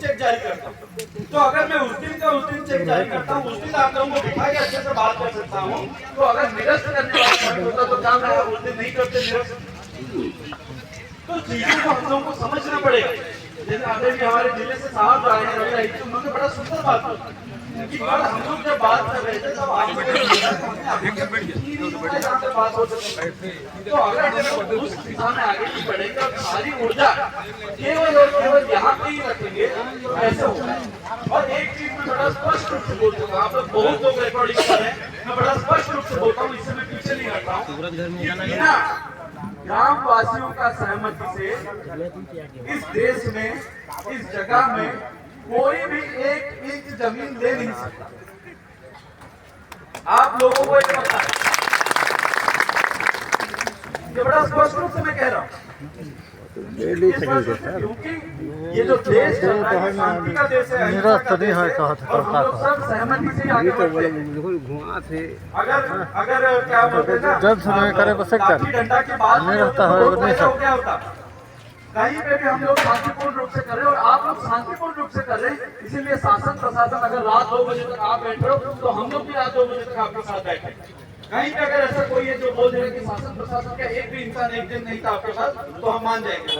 Check जारी करता हूँ। तो अगर मैं उस दिन का उस दिन चेक जारी करता हूँ, उस दिन आप लोगों को बिठा के अच्छे से बात कर सकता हूँ। तो अगर निरस्त करने वाला पॉइंट होता तो क्या मैं उस दिन नहीं करते निरस्त? तो चीजों को हम लोगों को समझना पड़ेगा। जैसे अभी भी हमारे जिले से साहब आए हैं रवि, तो उन्होंने बड़ा सुंदर बात बोली कि कल हम लोग जब बात कर रहे थे तब आप बात हो सकती। तो अगर हम लोग उस दिशा में आगे नहीं बढ़ेंगे और सारी ऊर्जा केवल और केवल यहाँ पे ही रखेंगे तो ऐसे होगा। और एक चीज मैं बड़ा स्पष्ट रूप से बोल दूंगा, आप लोग बहुत लोग रिकॉर्डिंग कर रहे हैं, मैं बड़ा स्पष्ट रूप से बोलता हूँ, इससे मैं पीछे नहीं हट रहा हूँ। ग्राम वासियों का सहमति से इस देश में, इस जगह में कोई भी 1 इंच जमीन ले नहीं सकता। आप लोगों को ये पता है, ये बड़ा स्पष्ट रूप से मैं कह रहा हूँ, क्योंकि ये जो देश है शांति का देश है, और हम लोग सब सहमति से आगे बढ़ते हैं। अगर क्या बोलते हैं ना, जब समय करे लाठी डंडा की बात नहीं होता है, क्या होता कहीं पे भी हम लोग शांतिपूर्ण रूप से कर रहे हैं और आप लोग शांतिपूर्ण रूप से कर रहे हैं। इसीलिए शासन प्रशासन अगर रात 2 बजे तक आप बैठ रहे हो तो हम लोग भी रात 2 बजे तक आपके साथ बैठे। कहीं पे अगर ऐसा कोई है जो बोल रहे कि शासन प्रशासन का एक भी इंसान एक दिन नहीं था आपके साथ, तो हम मान जाएंगे।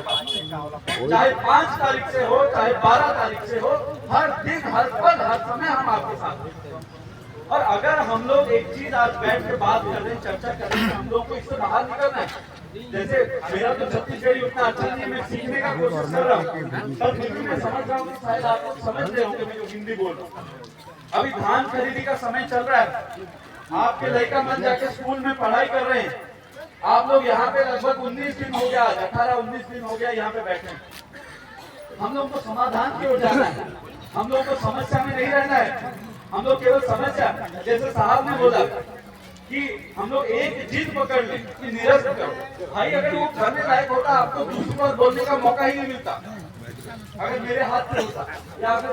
चाहे 5 तारीख से हो, चाहे 12 तारीख से हो, हर दिन, हर पल, हर समय हम आपके साथ हैं। और अगर हम लोग एक चीज आज बैठ के बात कर रहे हैं, चर्चा कर रहे हैं, हम लोग को इससे बाहर निकलना है। जैसे मेरा तो छत्तीसगढ़ी उतना अच्छा नहीं है, मैं सीखने का कोशिश कर रहा हूँ, पर फिर भी मैं समझ रहा हूँ कि शायद आप लोग समझ रहे होंगे मैं जो हिंदी बोल रहा हूँ। अभी धान खरीदी का समय चल रहा है, आपके लड़का मन जाके स्कूल में पढ़ाई कर रहे हैं, आप लोग यहाँ पे लगभग 19 दिन हो गया, 18-19 दिन हो गया यहाँ पे बैठे। हम लोग को समाधान की ओर जाना है, हम लोग को समस्या में नहीं रहना है। हम लोग केवल समस्या, जैसे साहब ने बोला कि हम लोग एक जिद पकड़ लें कि निरस्त करो। भाई अगर वो करने लायक होता, आपको दूसरी बार बोलने का मौका ही नहीं मिलता। अगर मेरे हाथ से होता या अगर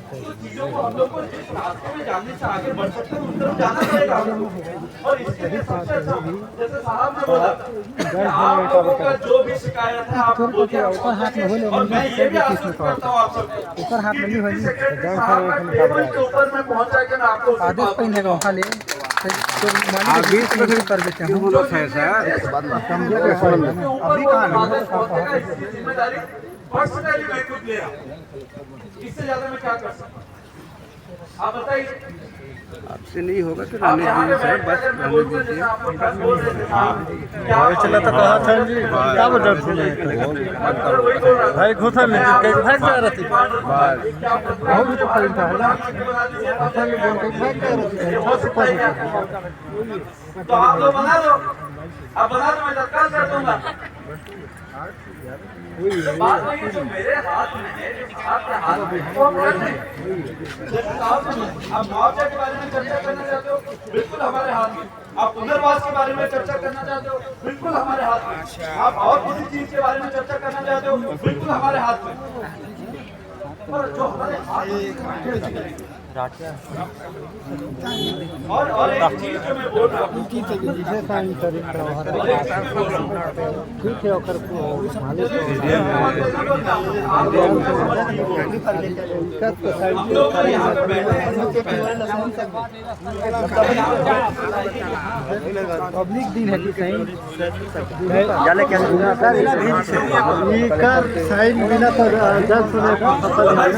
तो चीजों को हम लोग को जिस रास्ते में जाने से आगे बढ़ सकते हैं उस तरफ जाना पड़ेगा। और इसके लिए सबसे अच्छा, जैसे साहब ने बोला कि आप लोगों का जो भी शिकायत है आप बोलिए, और मैं ये भी आश्वस्त करता हूँ आप सबको ऊपर हाथ नहीं होगी, टेबल के ऊपर मैं पहुंच जाके मैं आपको आदेश पहनेगा खाली बीच में भी कर देते हैं जिम्मेदारी पर्सनली मैं खुद ले रहा हूं। इससे ज्यादा मैं क्या कर सकता हूं, आप बताइए। आपसे नहीं होगा तो रहने दीजिए सर, बस रहने दीजिए। चला तो कहा था जी क्या बता भाई घुसा नहीं कहीं भाग जा रही थी बहुत तो खरीदा है। तो आप लोग बना लो, आप बना दो, मैं तत्काल कर दूंगा। बात वही है जो मेरे हाथ में है, आपके हाथ में है, वो हम कर दें। आप मुआवजा के बारे में चर्चा करना चाहते हो, बिल्कुल हमारे हाथ में। आप पुनर्वास के बारे में चर्चा करना चाहते हो, बिल्कुल हमारे हाथ में। आप और किसी चीज के बारे में चर्चा करना चाहते हो, बिल्कुल हमारे हाथ में। और जो हमारे हाथ में और एक चीज जो मैं बोल रहा हूँ, ठीक है और हम लोग यहाँ पे बैठे पब्लिक दिन है कि कहीं साइन बिना तो जब सुने नहीं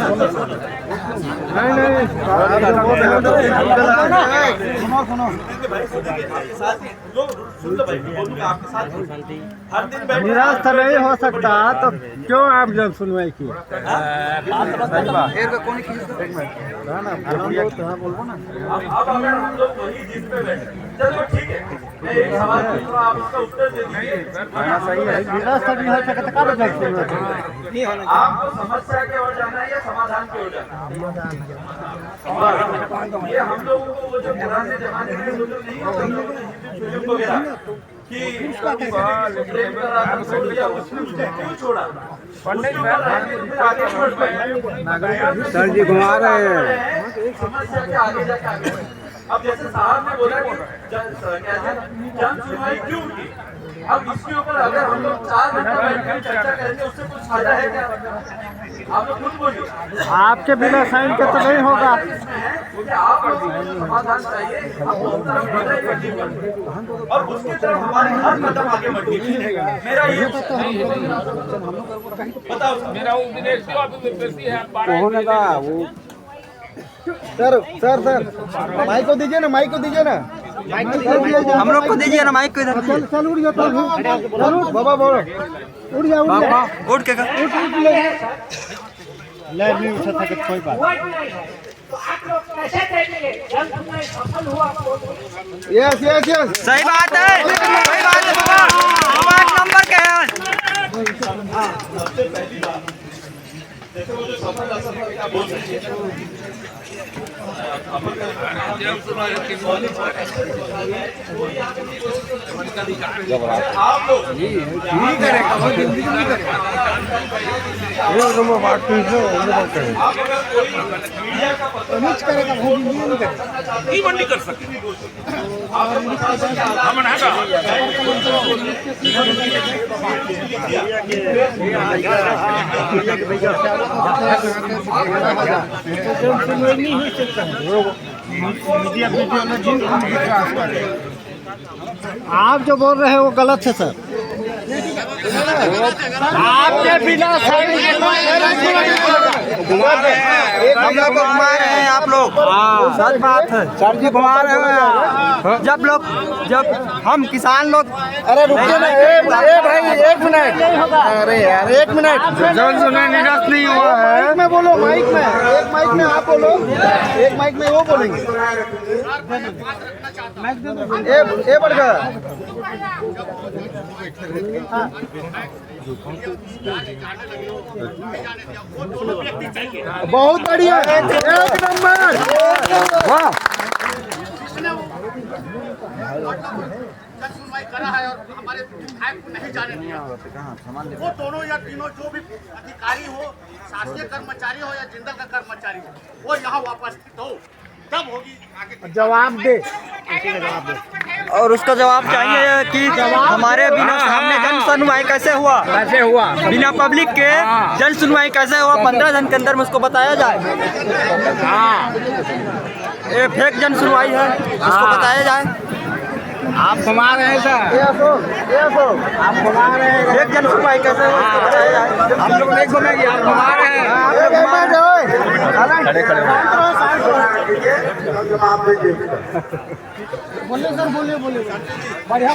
निराश तो नहीं हो सकता, तो क्यों आप जब सुनवाई की बोलबो ना। अब अगर हम लोग वही जिद पे बैठे, चलो ठीक है, मैं एक सवाल पूछ रहा हूं, आप उसका उत्तर दे दीजिए। सही है, निराश तो नहीं हो सकता, आपको समस्या की ओर जाना है या समाधान की ओर जाना है? ये हम लोगों को वो जो पुराने जमाने में जो नहीं होता फिल्म वगैरह कि प्रेम कर रहा था छोड़ दिया, उसने मुझे क्यों छोड़ा, आगे बढ़ पाए। सर जी घुमा रहे हैं समस्या के आगे जाके आगे। अब जैसे साहब ने बोला कि जन सुनवाई क्यों की, अब इसके ऊपर अगर हम लोग 4 घंटा बैठकर चर्चा करेंगे उससे कुछ फायदा है क्या? आप लोग खुद बोलिए। आपके बिना साइन के तो नहीं होगा। क्योंकि आप लोगों को समाधान चाहिए, आप उस तरफ बढ़े और उसके तरफ हमारे हर कदम आगे बढ़ेगी। मेरा ये बताओ मेरा वो मिनिस्ट्री ऑफिस में व्यक्ति है 12 कौन का वो सर माइक को दीजिए ना, माइक को दीजिए ना, हम लोग को दीजिए ना माइक को इधर। चल उड़ जाता बाबा बोलो, उड़ जा उठ के ले नहीं उठा था कि कोई बात। तो आप लोग कैसे देखेंगे जब तुम्हें सफल हुआ यस यस यस, सही बात है, सही बात है बाबा, बाबा एक नंबर के हैं। आप लोग आप अगर कोई मीडिया का ही मंडी कर सके हम ना आप जो बोल रहे हैं वो गलत है सर। आपके बिना हम लोग को घुमा रहे हैं आप लोग, सच बात है सर जी, घुमा रहे हैं। जब हम किसान लोग, अरे रुकिए ना, ए भाई 1 मिनट, अरे यार 1 मिनट, जन सुनाई निराश नहीं हुआ है। माइक में बोलो, माइक में, एक माइक में आप बोलो, एक माइक में वो बोलेंगे। ए बढ़कर बहुत बढ़िया, 1 नंबर, वाह। सुनवाई करा है और हमारे विधायक को नहीं जाने दिया। वो दोनों या तीनों जो भी अधिकारी हो, शासकीय कर्मचारी हो या जिंदल का कर्मचारी हो, वो यहाँ वापस हो, तब होगी आगे जवाब दे। और उसका जवाब चाहिए कि हमारे बिना सामने जन सुनवाई कैसे हुआ, बिना पब्लिक के जन सुनवाई कैसे हुआ, 15 दिन के अंदर में उसको बताया जाए। ये फेक जन सुनवाई है, उसको बताया जाए। आप घुमा रहे हैं सर, आप घुमा रहे हैं, फेक जन सुनवाई कैसे हुआ उसको बताया जाए। हम लोग नहीं घूमेंगे, आप घुमा रहे हैं। बोलिए सर, बोलिए बढ़िया।